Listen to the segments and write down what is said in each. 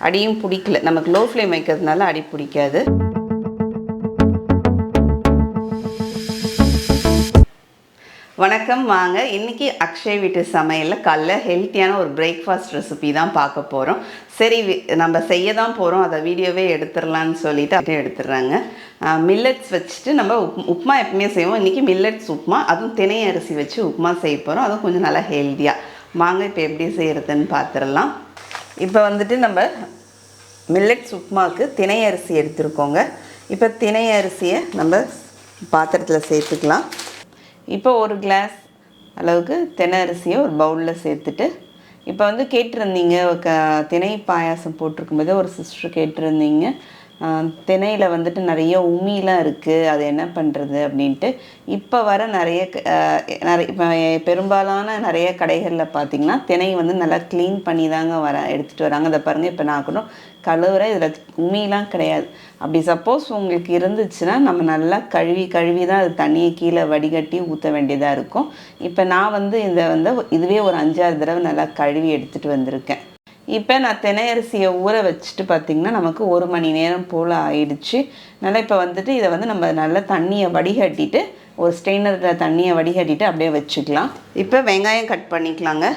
அடியும் பிடிக்கல. நமக்கு லோ ஃப்ளேம் வைக்கிறதுனால அடி பிடிக்காது. வணக்கம், வாங்க. இன்றைக்கி அக்ஷய் வீட்டு சமையலில் காலைல ஹெல்த்தியான ஒரு பிரேக்ஃபாஸ்ட் ரெசிபி தான் பார்க்க போகிறோம். சரி, நம்ம செய்ய தான் போகிறோம், அதை வீடியோவே எடுத்துடலான்னு சொல்லிவிட்டு அப்படியே எடுத்துடுறாங்க. மில்லட்ஸ் வச்சுட்டு நம்ம உப்புமா எப்பவுமே செய்வோம். இன்றைக்கி மில்லட்ஸ் உப்புமா, அதுவும் தினை அரிசி வச்சு உப்புமா செய்ய போகிறோம். அதுவும் கொஞ்சம் நல்லா ஹெல்த்தியாக. வாங்க இப்போ எப்படி செய்கிறதுன்னு பார்த்துடலாம். இப்போ வந்துட்டு நம்ம மில்லட்ஸ் உப்புமாவுக்கு தினை அரிசி எடுத்துருக்கோங்க. இப்போ தினை அரிசியை நம்ம பாத்திரத்தில் சேர்த்துக்கலாம். இப்போ ஒரு கிளாஸ் அளவுக்கு தினை அரிசியை ஒரு பவுலில் சேர்த்துட்டு, இப்போ வந்து கேட்டிருந்தீங்க தினை பாயாசம் போட்டிருக்கும்போது ஒரு சிஸ்டர் கேட்டிருந்தீங்க, தினையில் வந்துட்டு நிறைய உமிலாம் இருக்குது, அது என்ன பண்ணுறது அப்படின்ட்டு. இப்போ வர நிறைய இப்போ பெரும்பாலான நிறைய கடைகளில் பார்த்திங்கன்னா தினை வந்து நல்லா க்ளீன் பண்ணி தாங்க எடுத்துகிட்டு வராங்க. அதை பாருங்கள், இப்போ நான் கூட கழுவுற இதில் உமிலாம் கிடையாது. அப்படி சப்போஸ் உங்களுக்கு இருந்துச்சுன்னா நம்ம நல்லா கழுவி தான் அது தண்ணியை கீழே வடிகட்டி ஊற்ற வேண்டியதாக இருக்கும். இப்போ நான் வந்து இதுவே ஒரு 5-6 தடவை நல்லா கழுவி எடுத்துகிட்டு வந்திருக்கேன். இப்போ நான் தினை அரிசியை ஊற வச்சுட்டு பார்த்திங்கன்னா நமக்கு 1 மணி நேரம் போல் ஆயிடுச்சு. நல்லா இப்போ வந்துட்டு இதை வந்து நம்ம நல்லா தண்ணியை வடிகட்டிட்டு, ஒரு ஸ்ட்ரெயினரில் தண்ணியை வடிகட்டிட்டு அப்படியே வச்சுக்கலாம். இப்போ வெங்காயம் கட் பண்ணிக்கலாங்க.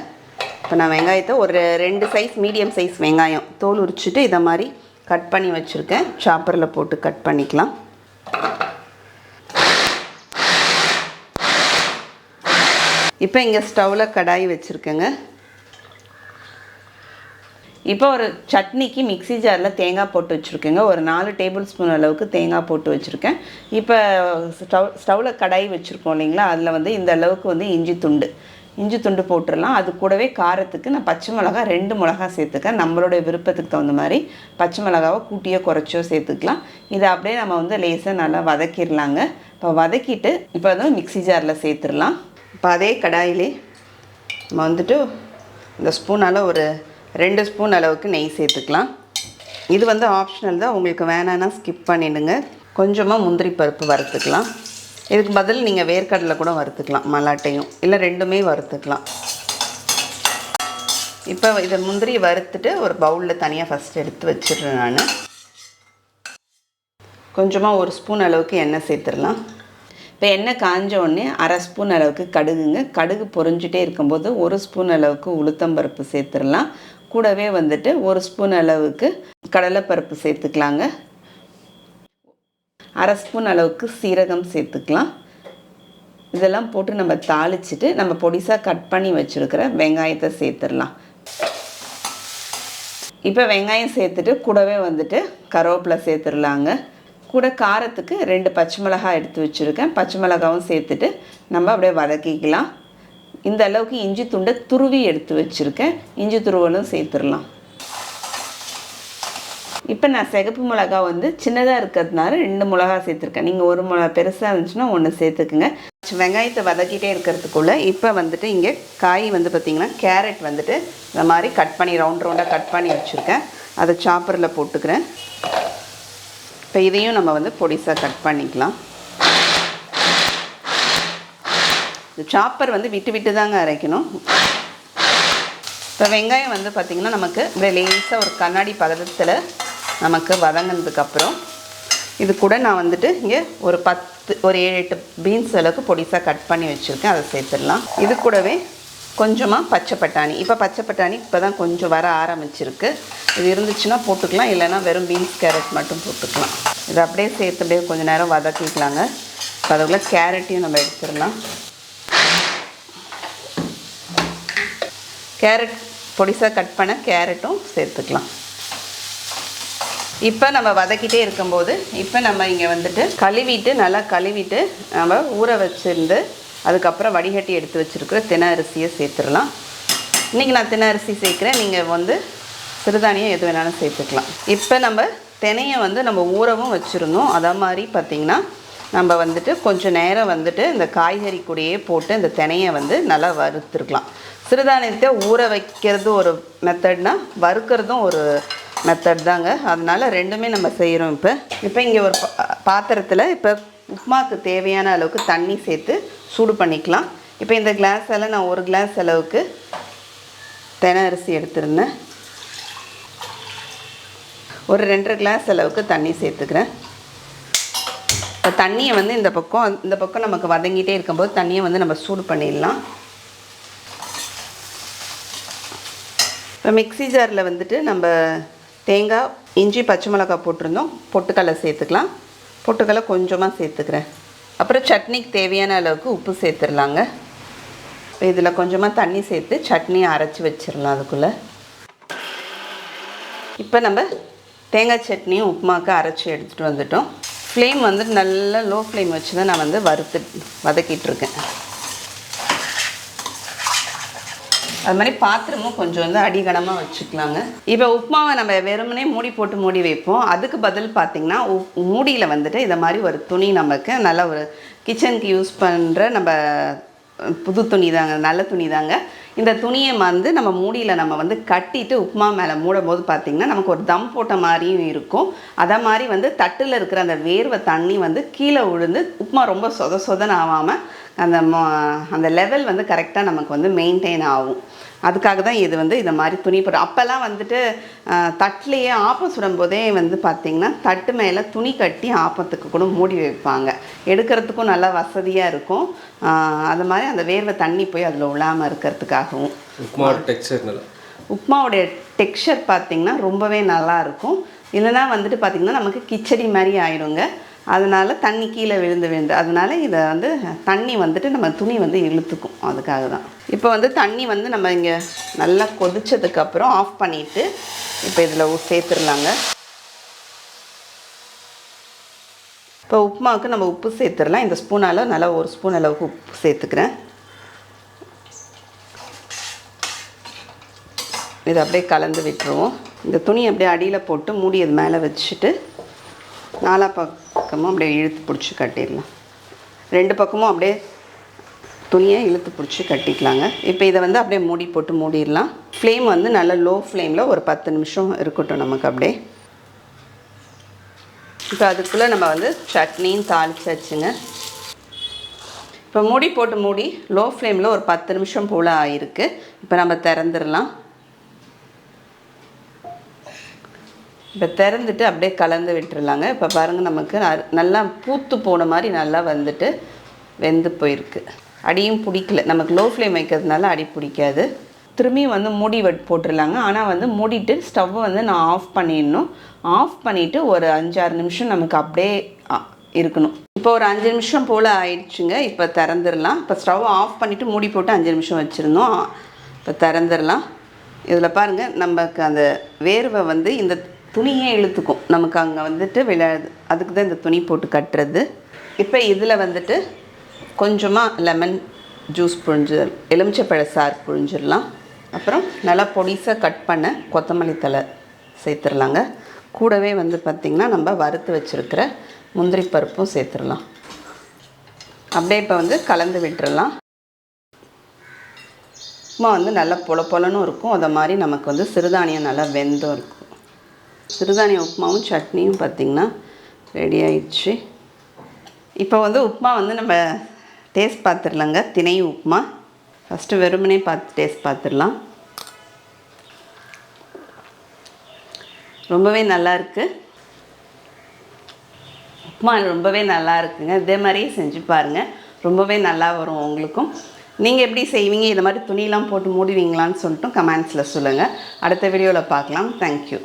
இப்போ நான் வெங்காயத்தை ஒரு 2 சைஸ் மீடியம் சைஸ் வெங்காயம் தோல் உரிச்சிட்டு இதை மாதிரி கட் பண்ணி வச்சுருக்கேன். சாப்பரில் போட்டு கட் பண்ணிக்கலாம். இப்போ இங்கே ஸ்டவ்வில் கடாய் வச்சுருக்கேங்க. இப்போ ஒரு சட்னிக்கு மிக்ஸி ஜாரில் தேங்காய் போட்டு வச்சுருக்கேங்க. ஒரு 4 டேபிள் ஸ்பூன் அளவுக்கு தேங்காய் போட்டு வச்சுருக்கேன். இப்போ ஸ்டவ்வில் கடாய் வச்சுருக்கோம் இல்லைங்களா, அதில் வந்து இந்த அளவுக்கு வந்து இஞ்சி துண்டு போட்டுடலாம். அது கூடவே காரத்துக்கு நான் பச்சை மிளகா 2 மிளகா சேர்த்துக்கேன். நம்மளுடைய விருப்பத்துக்கு தகுந்த மாதிரி பச்சை மிளகாவை கூட்டியோ குறைச்சோ சேர்த்துக்கலாம். இதை அப்படியே நம்ம வந்து லேசாக நல்லா வதக்கிடலாங்க. இப்போ வதக்கிட்டு இப்போ வந்து மிக்ஸி ஜாரில் சேர்த்துடலாம். இப்போ அதே கடாயிலே நம்ம வந்துட்டு இந்த ஸ்பூனால் ஒரு 2 ஸ்பூன் அளவுக்கு நெய் சேர்த்துக்கலாம். இது வந்து ஆப்ஷனல் தான், உங்களுக்கு வேணான்னா ஸ்கிப் பண்ணிவிடுங்க. கொஞ்சமாக முந்திரி பருப்பு வறுத்துக்கலாம். இதுக்கு பதில் நீங்கள் வேர்க்கடலை கூட வறுத்துக்கலாம், மல்லாட்டையும், இல்லை 2மே வறுத்துக்கலாம். இப்போ இதை முந்திரி வறுத்துட்டு ஒரு பவுலில் தனியாக ஃபஸ்ட்டு எடுத்து வச்சிடுறேன். நான் கொஞ்சமாக 1 ஸ்பூன் அளவுக்கு எண்ணெய் சேர்த்துடலாம். இப்போ எண்ணெய் காஞ்ச உடனே 1/2 ஸ்பூன் அளவுக்கு கடுகுங்க. கடுகு பொரிஞ்சிட்டே இருக்கும்போது 1 ஸ்பூன் அளவுக்கு உளுத்தம்பருப்பு சேர்த்துடலாம். கூடவே வந்துட்டு 1 ஸ்பூன் அளவுக்கு கடலைப்பருப்பு சேர்த்துக்கலாங்க. 1/2 ஸ்பூன் அளவுக்கு சீரகம் சேர்த்துக்கலாம். இதெல்லாம் போட்டு நம்ம தாளிச்சிட்டு நம்ம பொடிசாக கட் பண்ணி வச்சுருக்கிற வெங்காயத்தை சேர்த்துடலாம். இப்போ வெங்காயம் சேர்த்துட்டு கூடவே வந்துட்டு கருவேப்பிலை சேர்த்துடலாங்க. கூட காரத்துக்கு 2 பச்சை மிளகாய் எடுத்து வச்சுருக்கேன். பச்சை மிளகாவும் சேர்த்துட்டு நம்ம அப்படியே வதக்கிக்கலாம். இந்த அளவுக்கு இஞ்சி துண்டை துருவி எடுத்து வச்சுருக்கேன். இஞ்சி துருவலும் சேர்த்துடலாம். இப்போ நான் சிகப்பு மிளகா வந்து சின்னதாக இருக்கிறதுனால 2 மிளகா சேர்த்துருக்கேன். நீங்கள் 1 மிளகா பெருசாக இருந்துச்சுன்னா 1 சேர்த்துக்குங்க. வெங்காயத்தை வதக்கிட்டே இருக்கிறதுக்குள்ளே இப்போ வந்துட்டு இங்கே காய் வந்து பார்த்திங்கன்னா கேரட் வந்துட்டு இந்த மாதிரி கட் பண்ணி ரவுண்டாக கட் பண்ணி வச்சுருக்கேன். அதை சாப்பரில் போட்டுக்கிறேன். இப்போ இதையும் நம்ம வந்து பொடிசாக கட் பண்ணிக்கலாம். இந்த சாப்பர் வந்து விட்டு தாங்க அரைக்கணும். இப்போ வெங்காயம் வந்து பார்த்திங்கன்னா நமக்கு இப்படி லேசாக ஒரு கண்ணாடி பதத்தில் நமக்கு வதங்கினதுக்கப்புறம் இது கூட நான் வந்துட்டு இங்கே ஒரு 7-8 பீன்ஸ் அளவுக்கு பொடிசாக கட் பண்ணி வச்சுருக்கேன். அதை சேர்த்துடலாம். இது கூடவே கொஞ்சமாக பச்சை பட்டாணி. இப்போ பச்சை பட்டாணி இப்போ தான் கொஞ்சம் வர ஆரம்பிச்சிருக்கு. இது இருந்துச்சுன்னா போட்டுக்கலாம், இல்லைன்னா வெறும் பீன்ஸ் கேரட் மட்டும் போட்டுக்கலாம். இதை அப்படியே சேர்த்து அப்படியே கொஞ்சம் நேரம் வதக்கிக்கலாங்க. இப்போ அதுக்குள்ளே கேரட்டையும் நம்ம எடுத்துடலாம். கேரட் பொடிசாக கட் பண்ண கேரட்டும் சேர்த்துக்கலாம். இப்போ நம்ம வதக்கிட்டே இருக்கும்போது இப்போ நம்ம இங்கே வந்துட்டு நல்லா கழுவிட்டு நம்ம ஊற வச்சுருந்து அதுக்கப்புறம் வடிகட்டி எடுத்து வச்சுருக்கிற தினை அரிசியை சேர்த்துடலாம். இன்றைக்கி நான் தினை அரிசி சேர்க்குறேன், நீங்கள் வந்து சிறுதானியம் எது வேணாலும் சேர்த்துக்கலாம். இப்போ நம்ம தினையை வந்து நம்ம ஊறவும் வச்சுருந்தோம். அதே மாதிரி பார்த்திங்கன்னா நம்ம வந்துட்டு கொஞ்சம் நேரம் வந்துட்டு இந்த காய்கறி கூடயே போட்டு இந்த தினையை வந்து நல்லா வறுத்துருக்கலாம். சிறுதானியத்தை ஊற வைக்கிறது ஒரு மெத்தட்னா வறுக்கிறதும் ஒரு மெத்தட் தாங்க. அதனால் 2மே நம்ம செய்கிறோம். இப்போ இங்கே ஒரு பாத்திரத்தில் இப்போ உப்புமாவுக்கு தேவையான அளவுக்கு தண்ணி சேர்த்து சூடு பண்ணிக்கலாம். இப்போ இந்த கிளாஸால் நான் 1 கிளாஸ் அளவுக்கு தினை அரிசி எடுத்துருந்தேன். ஒரு 2.5 கிளாஸ் அளவுக்கு தண்ணி சேர்த்துக்கிறேன். இப்போ தண்ணியை வந்து இந்த பக்கம் நமக்கு வதங்கிட்டே இருக்கும்போது தண்ணியை வந்து நம்ம சூடு பண்ணிடலாம். இப்போ மிக்ஸி ஜாரில் வந்துட்டு நம்ம தேங்காய், இஞ்சி, பச்சை மிளகாய் போட்டிருந்தோம். பொட்டுக்கடலை சேர்த்துக்கலாம். பொட்டுக்கடலை கொஞ்சமாக சேர்த்துக்கிறேன். அப்புறம் சட்னிக்கு தேவையான அளவுக்கு உப்பு சேர்த்துடலாங்க. இப்போ இதில் கொஞ்சமாக தண்ணி சேர்த்து சட்னியை அரைச்சி வச்சிடலாம் அதுக்குள்ளே. இப்போ நம்ம தேங்காய் சட்னியும் உப்புமாவுக்கு அரைச்சி எடுத்துகிட்டு வந்துட்டோம். ஃப்ளேம் வந்து நல்லா லோ ஃப்ளேம் வச்சு தான் நான் வந்து வதக்கிட்டுருக்கேன். அது மாதிரி பாத்திரமும் கொஞ்சம் வந்து அடிகனமாக வச்சுக்கலாங்க. இப்போ உப்புமாவை நம்ம வெறுமனே மூடி வைப்போம். அதுக்கு பதில் பார்த்திங்கன்னா மூடியில் வந்துட்டு இதை மாதிரி ஒரு துணி, நமக்கு நல்ல ஒரு கிச்சனுக்கு யூஸ் பண்ணுற நம்ம புது துணி தாங்க, நல்ல துணி தாங்க. இந்த துணியை வந்து நம்ம மூடியில் நம்ம வந்து கட்டிட்டு உப்புமா மேலே மூடும் போது பார்த்திங்கன்னா நமக்கு ஒரு தம் போட்ட மாதிரியும் இருக்கும். அதை மாதிரி வந்து தட்டில் இருக்கிற அந்த வேர்வை தண்ணி வந்து கீழே விழுந்து உப்புமா ரொம்ப சொதன்னு ஆகாமல் அந்த லெவல் வந்து கரெக்டாக நமக்கு வந்து மெயின்டைன் ஆகும். அதுக்காக தான் இது வந்து இதை மாதிரி துணி போட்டு. அப்போல்லாம் வந்துட்டு தட்டிலேயே ஆப்பம் சுடும்போதே வந்து பார்த்திங்கன்னா தட்டு மேலே துணி கட்டி ஆப்பத்துக்கு கூட மூடி வைப்பாங்க. எடுக்கிறதுக்கும் நல்லா வசதியாக இருக்கும். அது மாதிரி அந்த வேர்வை தண்ணி போய் அதில் விழாமல் இருக்கிறதுக்காகவும். உப்புமாவுடைய டெக்ஸ்சர் பார்த்திங்கன்னா ரொம்பவே நல்லாயிருக்கும். இல்லைனா வந்துட்டு பார்த்திங்கன்னா நமக்கு கிச்சடி மாதிரி ஆயிடுங்க. அதனால் தண்ணி கீழே விழுந்து அதனால் இதை வந்து தண்ணி வந்துட்டு நம்ம துணி வந்து இழுத்துக்கும். அதுக்காக தான். இப்போ வந்து தண்ணி வந்து நம்ம இங்கே நல்லா கொதிச்சதுக்கப்புறம் ஆஃப் பண்ணிவிட்டு இப்போ இதில் சேர்த்துடலாங்க. இப்போ உப்புமாவுக்கு நம்ம உப்பு சேர்த்துடலாம். இந்த ஸ்பூனால் நல்லா 1 ஸ்பூன் அளவுக்கு உப்பு சேர்த்துக்கிறேன். இதை அப்படியே கலந்து விட்டுருவோம். இந்த துணி அப்படியே அடியில் போட்டு மூடி அது மேலே வச்சுட்டு 4 பக்கமும் அப்படியே இழுத்து பிடிச்சி கட்டிடலாம். 2 பக்கமும் அப்படியே துணியை இழுத்து பிடிச்சி கட்டிக்கலாங்க. இப்போ இதை வந்து அப்படியே மூடி போட்டு மூடிடலாம். ஃப்ளேம் வந்து நல்ல லோ ஃப்ளேமில் ஒரு 10 நிமிஷம் இருக்கட்டும் நமக்கு அப்படியே. இப்போ அதுக்குள்ளே நம்ம வந்து சட்னியும் தாளிச்சாச்சுங்க. இப்போ மூடி லோ ஃப்ளேமில் ஒரு 10 நிமிஷம் போல் ஆகிருக்கு. இப்போ நம்ம திறந்துடலாம். இப்போ திறந்துட்டு அப்படியே கலந்து விட்டுருலாங்க. இப்போ பாருங்கள், நமக்கு நல்லா பூத்து போன மாதிரி நல்லா வந்துட்டு வெந்து போயிருக்கு. அடியும் பிடிக்கல. நமக்கு லோ ஃப்ளேம் வைக்கிறதுனால அடி பிடிக்காது. திரும்பியும் வந்து மூடி போட்டுடலாங்க. ஆனால் வந்து மூடிட்டு ஸ்டவ்வை வந்து நான் ஆஃப் பண்ணிடணும். ஆஃப் பண்ணிவிட்டு ஒரு 5-6 நிமிஷம் நமக்கு அப்படியே இருக்கணும். இப்போ ஒரு 5 நிமிஷம் போல் ஆயிடுச்சுங்க. இப்போ திறந்துடலாம். இப்போ ஸ்டவ் ஆஃப் பண்ணிவிட்டு மூடி போட்டு 5 நிமிஷம் வச்சுருந்தோம். இப்போ திறந்துடலாம். இதில் பாருங்கள், நமக்கு அந்த வேர்வை வந்து இந்த துணியே இழுத்துக்கும். நமக்கு அங்கே வந்துட்டு விளையாடுது. அதுக்கு தான் இந்த துணி போட்டு கட்டுறது. இப்போ இதில் வந்துட்டு கொஞ்சமாக லெமன் ஜூஸ் எலுமிச்சப்பழ சாறு புழிஞ்சிடலாம். அப்புறம் நல்லா பொடிசாக கட் பண்ண கொத்தமல்லி தழை சேர்த்துடலாங்க. கூடவே வந்து பார்த்திங்கன்னா நம்ம வறுத்து வச்சுருக்கிற முந்திரி பருப்பும் சேர்த்துடலாம். அப்படியே இப்போ வந்து கலந்து விட்டுறலாம். உப்புமா வந்து நல்லா பொலன்னு இருக்கும். அதை மாதிரி நமக்கு வந்து சிறுதானியம் நல்லா வெந்தும் இருக்கும். சிறுதானிய உப்புமாவும் சட்னியும் பார்த்திங்கன்னா ரெடி ஆயிடுச்சு. இப்போ வந்து உப்புமா வந்து நம்ம டேஸ்ட் பார்த்துடலாங்க. திணை உப்புமா ஃபஸ்ட்டு வெறுமனே டேஸ்ட் பார்த்துடலாம். ரொம்பவே நல்லாயிருக்கு. உப்புமா ரொம்பவே நல்லா இருக்குங்க. இதே மாதிரியே செஞ்சு பாருங்கள். ரொம்பவே நல்லா வரும் உங்களுக்கும். நீங்கள் எப்படி செய்வீங்க, இது மாதிரி துணியெலாம் போட்டு மூடுவீங்களான்னு சொல்லிட்டு கமெண்ட்ஸில் சொல்லுங்கள். அடுத்த வீடியோவில் பார்க்கலாம். தேங்க்யூ.